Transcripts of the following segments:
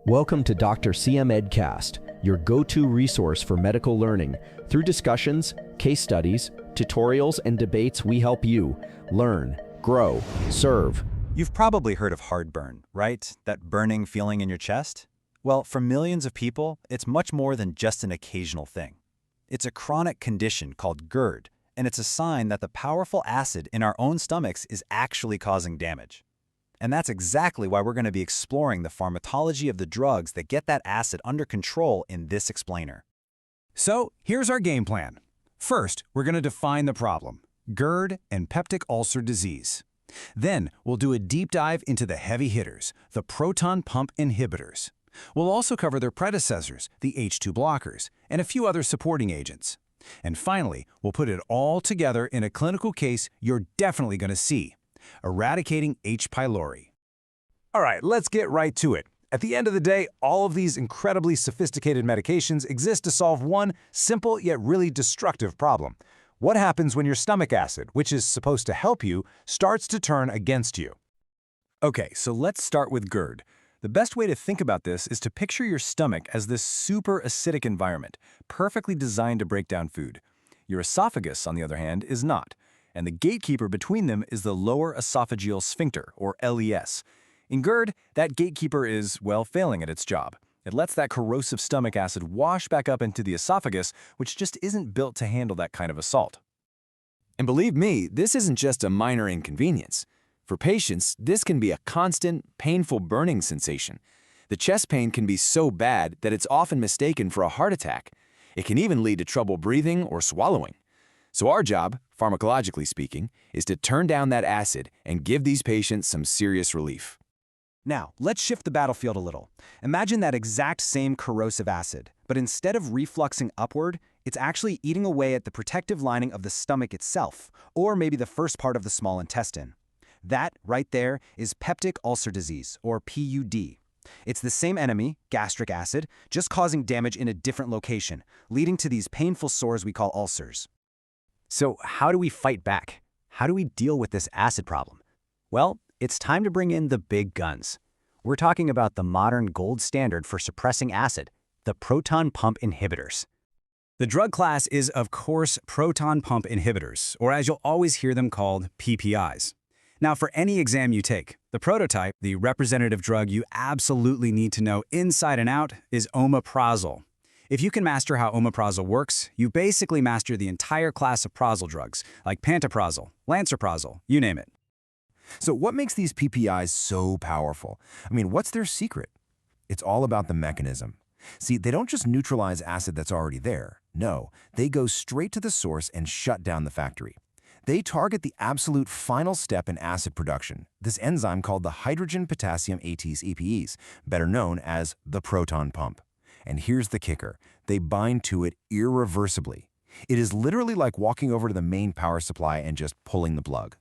Welcome to Dr. CM Edcast, your go-to resource for medical learning. Through discussions, case studies, tutorials, and debates, we help you learn, grow, serve. You've probably heard of heartburn, right? That burning feeling in your chest? Well, for millions of people, it's much more than just an occasional thing. It's a chronic condition called Gerd, and it's a sign that the powerful acid in our own stomachs is actually causing damage. And that's exactly why we're going to be exploring the pharmacology of the drugs that get that acid under control in this explainer. So here's our game plan. First, we're going to define the problem, Gerd and peptic ulcer disease. Then we'll do a deep dive into the heavy hitters, the proton pump inhibitors. We'll also cover their predecessors, the H2 blockers, and a few other supporting agents. And finally, we'll put it all together in a clinical case you're definitely going to see. Eradicating H. pylori. All right, let's get right to it. At the end of the day, all of these incredibly sophisticated medications exist to solve one simple yet really destructive problem. What happens when your stomach acid, which is supposed to help you, starts to turn against you? Okay, so let's start with Gerd. The best way to think about this is to picture your stomach as this super acidic environment, perfectly designed to break down food. Your esophagus, on the other hand, is not. And the gatekeeper between them is the lower esophageal sphincter, or LES. In Gerd, that gatekeeper is, well, failing at its job. It lets that corrosive stomach acid wash back up into the esophagus, which just isn't built to handle that kind of assault. And believe me, this isn't just a minor inconvenience. For patients, this can be a constant, painful burning sensation. The chest pain can be so bad that it's often mistaken for a heart attack. It can even lead to trouble breathing or swallowing. So our job, pharmacologically speaking, is to turn down that acid and give these patients some serious relief. Now, let's shift the battlefield a little. Imagine that exact same corrosive acid, but instead of refluxing upward, it's actually eating away at the protective lining of the stomach itself, or maybe the first part of the small intestine. That, right there, is peptic ulcer disease, or PUD. It's the same enemy, gastric acid, just causing damage in a different location, leading to these painful sores we call ulcers. So how do we fight back? How do we deal with this acid problem? Well, it's time to bring in the big guns. We're talking about the modern gold standard for suppressing acid, the proton pump inhibitors. The drug class is, of course, proton pump inhibitors, or as you'll always hear them called, PPIs. Now, for any exam you take, the prototype, the representative drug you absolutely need to know inside and out, is omeprazole. If you can master how omeprazole works, you basically master the entire class of prazole drugs, like pantoprazole, lansoprazole, you name it. So what makes these PPIs so powerful? I mean, what's their secret? It's all about the mechanism. See, they don't just neutralize acid that's already there. No, they go straight to the source and shut down the factory. They target the absolute final step in acid production, this enzyme called the hydrogen potassium ATase EPEs, better known as the proton pump. And here's the kicker, they bind to it irreversibly. It is literally like walking over to the main power supply and just pulling the plug.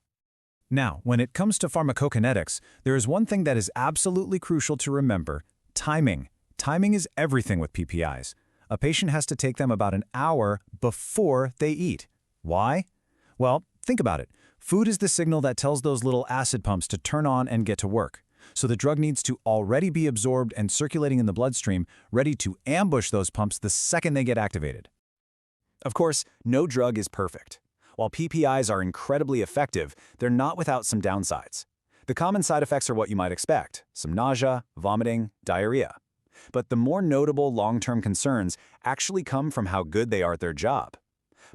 Now, when it comes to pharmacokinetics, there is one thing that is absolutely crucial to remember, timing. Timing is everything with PPIs. A patient has to take them about an hour before they eat. Why? Well, think about it. Food is the signal that tells those little acid pumps to turn on and get to work. So the drug needs to already be absorbed and circulating in the bloodstream, ready to ambush those pumps the second they get activated. Of course, no drug is perfect. While PPIs are incredibly effective, they're not without some downsides. The common side effects are what you might expect, some nausea, vomiting, diarrhea. But the more notable long-term concerns actually come from how good they are at their job.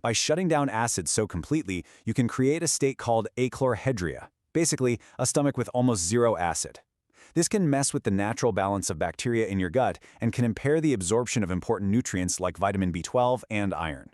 By shutting down acid so completely, you can create a state called achlorhydria, basically a stomach with almost zero acid. This can mess with the natural balance of bacteria in your gut and can impair the absorption of important nutrients like vitamin B12 and iron.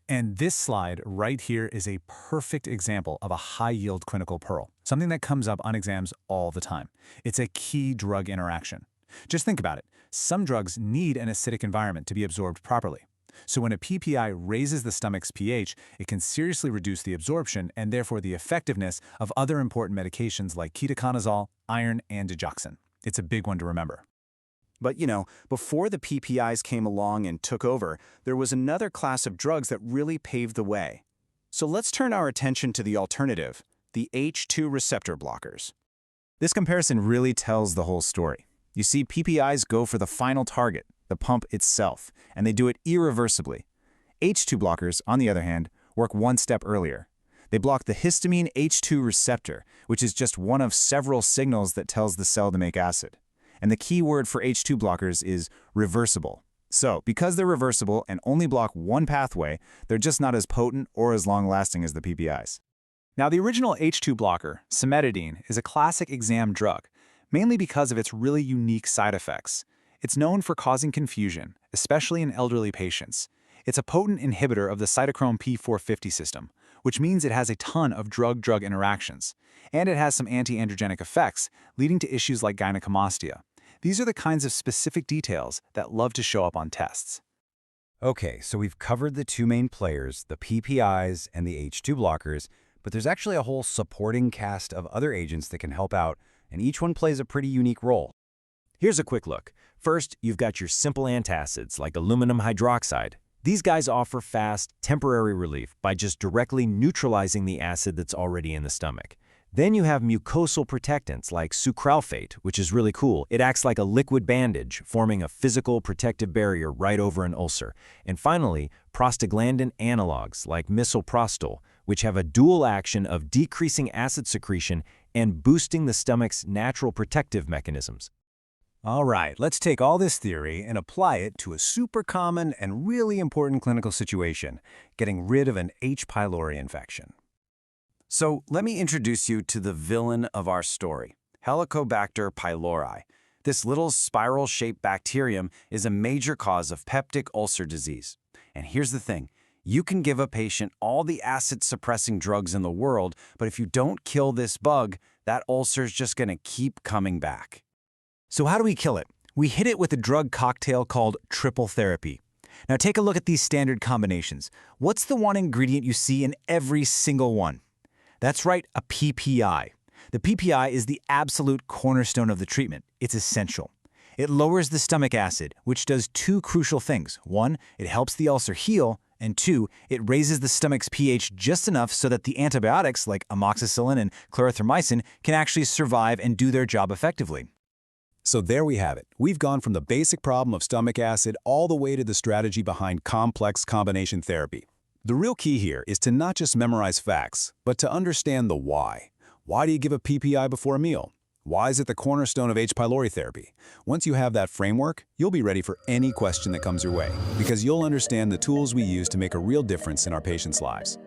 And this slide right here is a perfect example of a high-yield clinical pearl, something that comes up on exams all the time. It's a key drug interaction. Just think about it. Some drugs need an acidic environment to be absorbed properly. So when a PPI raises the stomach's pH, it can seriously reduce the absorption and therefore the effectiveness of other important medications like ketoconazole, iron, and digoxin. It's a big one to remember. But before the PPIs came along and took over, there was another class of drugs that really paved the way. So let's turn our attention to the alternative, the H2 receptor blockers. This comparison really tells the whole story. You see, PPIs go for the final target, the pump itself, and they do it irreversibly. H2 blockers, on the other hand, work one step earlier. They block the histamine H2 receptor, which is just one of several signals that tells the cell to make acid. And the key word for H2 blockers is reversible. So, because they're reversible and only block one pathway, they're just not as potent or as long-lasting as the PPIs. Now, the original H2 blocker, cimetidine, is a classic exam drug, mainly because of its really unique side effects. It's known for causing confusion, especially in elderly patients. It's a potent inhibitor of the cytochrome P450 system, which means it has a ton of drug-drug interactions. And it has some anti-androgenic effects, leading to issues like gynecomastia. These are the kinds of specific details that love to show up on tests. Okay, so we've covered the two main players, the PPIs and the H2 blockers, but there's actually a whole supporting cast of other agents that can help out, and each one plays a pretty unique role. Here's a quick look. First, you've got your simple antacids like aluminum hydroxide. These guys offer fast, temporary relief by just directly neutralizing the acid that's already in the stomach. Then you have mucosal protectants like sucralfate, which is really cool. It acts like a liquid bandage, forming a physical protective barrier right over an ulcer. And finally, prostaglandin analogs like misoprostol, which have a dual action of decreasing acid secretion and boosting the stomach's natural protective mechanisms. All right, let's take all this theory and apply it to a super common and really important clinical situation, getting rid of an H. pylori infection. So let me introduce you to the villain of our story, Helicobacter pylori. This little spiral-shaped bacterium is a major cause of peptic ulcer disease. And here's the thing. You can give a patient all the acid-suppressing drugs in the world, but if you don't kill this bug, that ulcer's just going to keep coming back. So how do we kill it? We hit it with a drug cocktail called triple therapy. Now take a look at these standard combinations. What's the one ingredient you see in every single one? That's right, a PPI. The PPI is the absolute cornerstone of the treatment. It's essential. It lowers the stomach acid, which does two crucial things. One, it helps the ulcer heal, and two, it raises the stomach's pH just enough so that the antibiotics like amoxicillin and clarithromycin can actually survive and do their job effectively. So there we have it. We've gone from the basic problem of stomach acid all the way to the strategy behind complex combination therapy. The real key here is to not just memorize facts, but to understand the why. Why do you give a PPI before a meal? Why is it the cornerstone of H. pylori therapy? Once you have that framework, you'll be ready for any question that comes your way, because you'll understand the tools we use to make a real difference in our patients' lives.